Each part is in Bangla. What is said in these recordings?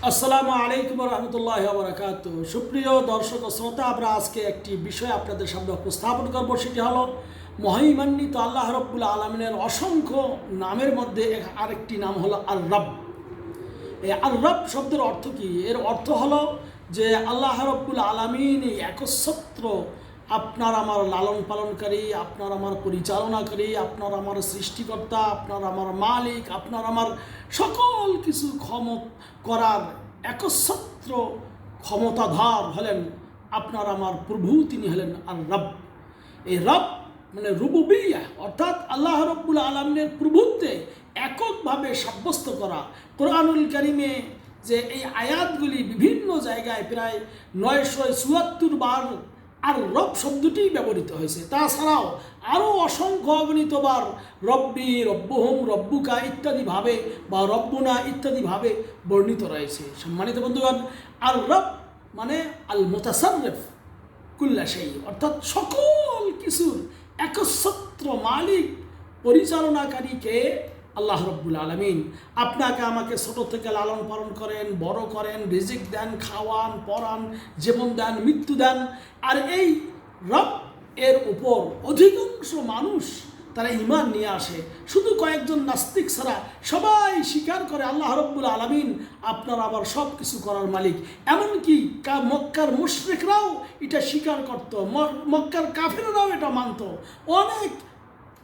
আসসালামু আলাইকুম রহমতুল্লাহি ওয়া বারাকাতুহু। সুপ্রিয় দর্শক ও শ্রোতা, আমরা আজকে একটি বিষয় আপনাদের সামনে উপস্থাপন করব। সেটি হলো মহিমান্বিত আল্লাহ রব্বুল আলমিনের অসংখ্য নামের মধ্যে আরেকটি নাম হলো আর রব। এই আর রব শব্দের অর্থ কী? এর অর্থ হলো যে আল্লাহ রব্বুল আলমিন একচ্ছত্র, আপনার আমার লালন পালনকারী, আপনার আমার পরিচালনাকারী, আপনার আমার সৃষ্টিকর্তা, আপনার আমার মালিক, আপনার আমার সকল কিছু করার একচ্ছত্র ক্ষমতাধর হলেন আপনার আমার প্রভু, তিনি হলেন আর রব। এই রব মানে রুবুবিয়্যাহ, অর্থাৎ আল্লাহ রব্বুল আলমিনের প্রভুত্বে এককভাবে সাব্যস্ত করা। কোরআনুল কারিমে যে এই আয়াতগুলি বিভিন্ন জায়গায় প্রায় 974 বার আর রব শব্দটি ব্যবহৃত হয়েছে। তাছাড়াও আরও অসংখ্য অগণিতবার রব্বি, রব্বুহুম, রব্বুকা ইত্যাদিভাবে বা রব্বুনা ইত্যাদিভাবে বর্ণিত রয়েছে। সম্মানিত বন্ধুগণ, আর রব মানে আল মুতাসাররিফ কুল্লা শাই, অর্থাৎ সকল কিছুর একচ্ছত্র মালিক, পরিচালনাকারীকে আল্লাহ রব্বুল আলমিন। আপনাকে আমাকে ছোট থেকে লালন পালন করেন, বড় করেন, রিজিক দেন, খাওয়ান, পরান, জীবন দেন, মৃত্যু দেন। আর এই রব এর উপর অধিকাংশ মানুষ তারা ঈমান নিয়ে আসে। শুধু কয়েকজন নাস্তিক ছাড়া সবাই স্বীকার করে আল্লাহ রব্বুল আলমিন আপনার আবার সব কিছু করার মালিক। এমনকি মক্কার মুশরিকরাও এটা স্বীকার করত, মক্কার কাফেররাও এটা মানত, অনেক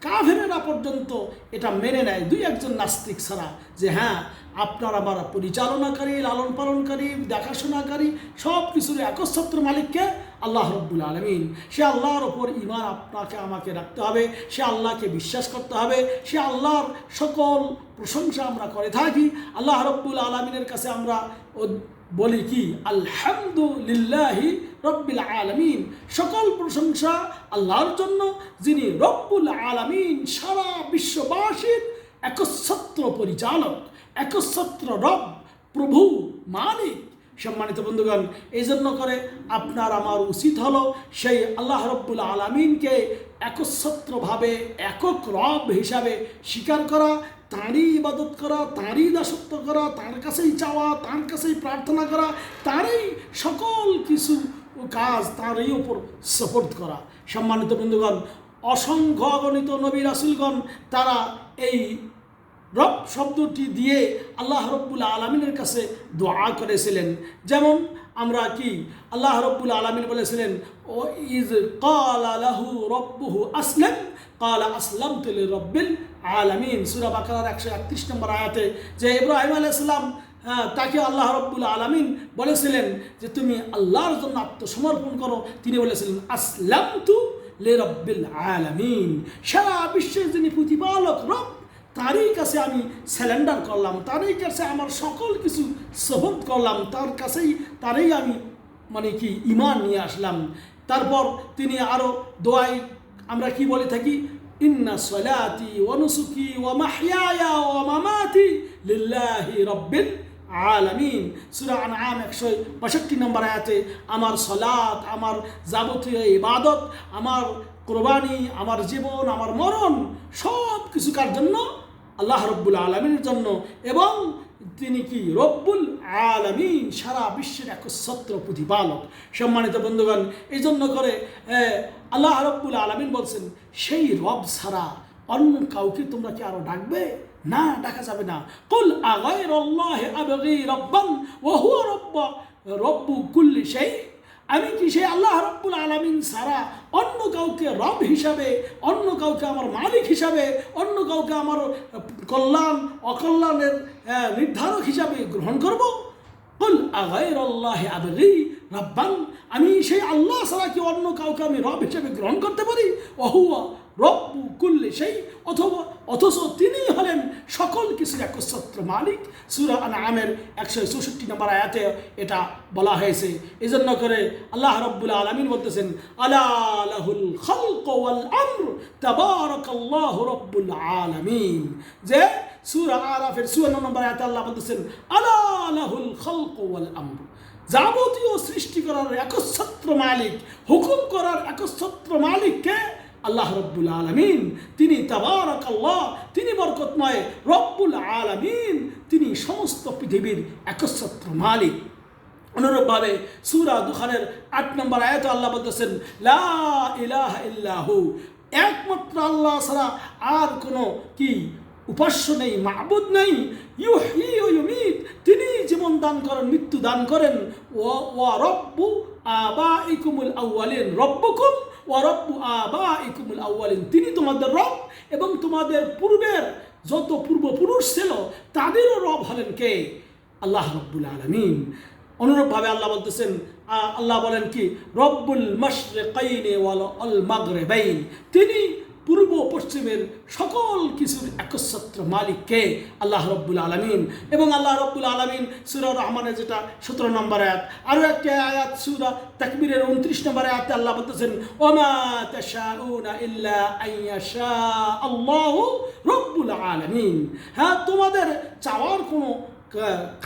কাফেরেরা পর্যন্ত এটা মেনে নেয়, দুই একজন নাস্তিক ছাড়া, যে হ্যাঁ আপনার আমার পরিচালনাকারী, লালন পালনকারী, দেখাশোনাকারী, সব কিছুর একচ্ছত্র মালিককে আল্লাহ রব্বুল আলমিন। সে আল্লাহর ওপর ঈমান আপনাকে আমাকে রাখতে হবে, সে আল্লাহকে বিশ্বাস করতে হবে, সে আল্লাহর সকল প্রশংসা আমরা করে থাকি। আল্লাহ রব্বুল আলমিনের কাছে আমরা বলি কি, আলহামদুলিল্লাহি রব্বিল আলামিন, সকল প্রশংসা আল্লাহর জন্য, যিনি রব্বুল আলামিন, সারা বিশ্ববাসীর একচ্ছত্র পরিচালক, একচ্ছত্র রব, প্রভু, মালিক। সম্মানিত বন্ধুগণ, এই জন্য করে আপনার আমার উচিত হলো সেই আল্লাহ রব্বুল আলামিনকে একচ্ছত্রভাবে একক রব হিসাবে স্বীকার করা, তাঁরই ইবাদত করা, তাঁরই দাসত্ব করা, তাঁর কাছেই চাওয়া, তাঁর কাছেই প্রার্থনা করা, তাঁরই সকল কিছু কাজ তাঁরই উপর সাপোর্ট করা। সম্মানিত বন্ধুগণ, অসংখ্য অগণিত নবী রাসূলগণ তারা এই রব শব্দটি দিয়ে আল্লাহ রব্বুল আলমিনের কাছে দোয়া করেছিলেন। যেমন আমরা কি আল্লাহ রব্বুল আলমিন বলেছিলেন, ও ইজ ক্বালা লাহু রব্বুহু আসলিম ক্বালা আসলামতু লিরাব্বিল আলামিন, সূরা বাকারার 138 নম্বর আয়াতে, যে ইব্রাহিম আলাইহিস সালাম তাকে আল্লাহ রব্বুল আলমিন বলেছিলেন যে তুমি আল্লাহর জন্য আত্মসমর্পণ করো। তিনি বলেছিলেন আসলামতু লিরাব্বিল আলামিন, সারা বিশ্বের যিনি প্রতিপালক রব, তারই কাছে আমি স্যালেন্ডার করলাম, তারই কাছে আমার সকল কিছু সহদ করলাম, তার কাছেই তারই আমি মানে কি ঈমান নিয়ে আসলাম। তারপর তিনি আরও দোয়ায় আমরা কি বলে থাকি, ইন্না সলাতি ওয়া নুসুকি ওয়া মাহইয়ায়া ওয়া মামাতি লিল্লাহি রাব্বিল আলামিন, সূরা আনআম 162 নম্বর আয়াতে আমার সলাত, আমার যাবতীয় ইবাদত, আমার কুরবানি, আমার জীবন, আমার মরণ সব কিছু কার জন্য? আল্লাহ রব্বুল আলমিনের জন্য। এবং তিনি কি রব্বুল আলামিন, সারা বিশ্বের একচ্ছত্র প্রতিপালক। সম্মানিত বন্ধুগণ, এই জন্য করে আল্লাহ রব্বুল আলামিন বলছেন, সেই রব ছাড়া অন্য কাউকে তোমরা কি আরো ডাকবে? না, ডাকা যাবে না। কুল আগাইরাল্লাহি আবগি রাব্বান ওয়া হুয়া রব্বু কুল্লি শাই, আমি কি সেই আল্লাহ রব্বুল আলামিন ছাড়া অন্য কাউকে রব হিসাবে, অন্য কাউকে আমার মালিক হিসাবে, অন্য কাউকে আমার কল্যাণ অকল্যাণের নির্ধারক হিসাবে গ্রহণ করব? কুল আগাইরাল্লাহি আবগি রাব্বান, আমি সেই আল্লাহ ছাড়া কি অন্য কাউকে আমি রব হিসাবে গ্রহণ করতে পারি? ওয়া হুয়া রব্বু কুল্লি শাই, অথচ তিনি হলেন সকল কিছুর একচ্ছত্র মালিক। সূরা আনআমের 164 নম্বর আয়াতে এটা বলা হয়েছে। এই জন্য করে আল্লাহ রব্বুল আলামিন বলতেছেন, আলা লাহুল খালকু ওয়াল আমর তাবারাকাল্লাহু রব্বুল আলামিন, যে সূরা আরাফের 54 নম্বর আয়াতে আল্লাহ বলতেছেন, আলা লাহুল খালকু ওয়াল আমর, যাবতীয় সৃষ্টি করার একচ্ছত্র মালিক, হুকুম করার একচ্ছত্র মালিককে আল্লাহ রব্বুল আলামিন, তিনি তাবারাকাল্লাহ, তিনি বরকতময় রব্বুল আলামিন, তিনি সমস্ত পৃথিবীর একচ্ছত্র মালিক। অনুরূপভাবে সূরা দুখানের ৮ নম্বর আয়াতে আল্লাহ বলতেছেন, লা ইলাহা ইল্লাহু, একমাত্র আল্লাহ ছাড়া আর কোনো কি উপাস্য নেই, মাবুদ নেই। ইউহয়ী ওয়া ইউমীত, তিনি জীবন দান করেন, মৃত্যু দান করেন। ওয়া রব্বু আবাইকুমুল আউয়ালিন, রব্বুকুম ওয়া রব্বু আবাইকুমুল আউয়ালিন, তিনি তোমাদের রব এবং তোমাদের পূর্বের যত পূর্বপুরুষ ছিল তাদেরও রব হলেন কে? আল্লাহ রব্বুল আলামিন। অনুরূপভাবে আল্লাহ বলতেছেন, আল্লাহ বলেন কি, রব্বুল মাশরিকাইনি ওয়াল মাগরিবাইন, তিনি পূর্ব পশ্চিমের সকল কিছুর একচ্ছত্র মালিক কে? আল্লাহ রব্বুল আলামিন। এবং আল্লাহ রব্বুল আলামিন সূরা রহমানের যেটা 17 নম্বর আয়াত, আরও একটা আয়াত সূরা তাকবীরের 29 নম্বর আয়াতে আল্লাহ বলতেছেন, ওমা তাশাউনা ইল্লা আইয়াশা আল্লাহু রব্বুল আলামিন। হ্যাঁ, তোমাদের চাওয়ার কোনো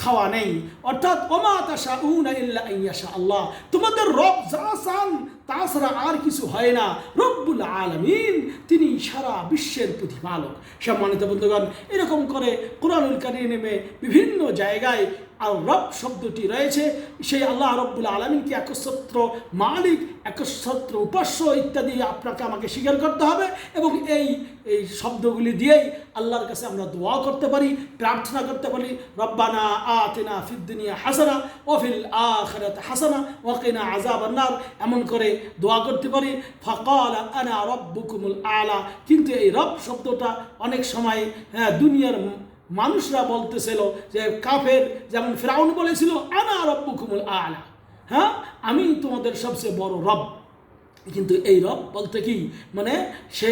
খাওয়া নেই, অর্থাৎ ওমা তাশাউনা ইল্লা আইয়াশা আল্লাহ, তোমাদের রব যা চান তাছাড়া আর কিছু হয় না। রব্বুল আলামিন, তিনি সারা বিশ্বের প্রতিপালক। সম্মানিত বন্ধুগণ, এরকম করে কুরআনুল কারীমে বিভিন্ন জায়গায় আর রব শব্দটি রয়েছে। সেই আল্লাহ রব্বুল আলামিনকে একচ্ছত্র মালিক, একচ্ছত্র উপাস্য ইত্যাদি আপনাকে আমাকে স্বীকার করতে হবে এবং এই শব্দগুলি দিয়েই আল্লাহর কাছে আমরা দোয়া করতে পারি, প্রার্থনা করতে পারি। রব্বানা আতিনা ফিদ দুনিয়া হাসানা ওয়া ফিল আখিরাতি হাসানা ওয়া কিনা আযাবান নার, এমন করে দোয়া করতে পারি। ফাকালা আনা রব্বুকুমুল আলা, কিন্তু এই রব শব্দটা অনেক সময় দুনিয়ার মানুষরা বলতেছিল যে কাফের, যেমন ফিরাউন বলেছিল আনা রব্বুকুমুল আলা, হ্যাঁ আমি তোমাদের সবচেয়ে বড় রব। কিন্তু এই রব বলতে কি, মানে সে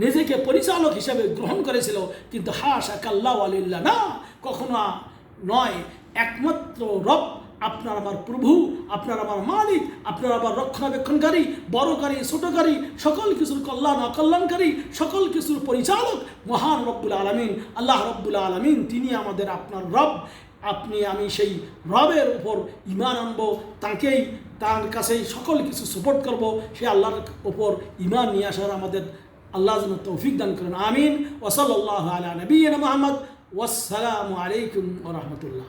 নিজেকে পরিচালক হিসেবে গ্রহণ করেছিল, কিন্তু হাশা কাল্লা ওয়ালিল্লাহ, না, কখনো নয়। একমাত্র রব আপনার আমার প্রভু, আপনার আমার মালিক, আপনার আমার রক্ষণাবেক্ষণকারী, বড়কারী ছোটকারী, সকল কিছুর কল্যাণ অকল্যাণকারী, সকল কিছুর পরিচালক মহান রব্বুল আলামিন আল্লাহ রব্বুল আলামিন, তিনি আমাদের আপনার রব। আপনি আমি সেই রবের উপর ঈমান আনবো, তাকেই, তার কাছেই সকল কিছু সাপোর্ট করব। সেই আল্লাহর উপর ঈমান নিয়ে আসার আমাদের আল্লাহ যেন তৌফিক দান করেন। আমিন। ওয়া সাল্লাল্লাহু আলা নবিয়িনা মুহাম্মদ। ওয়াসসালামু আলাইকুম ওয়া রাহমাতুল্লাহ।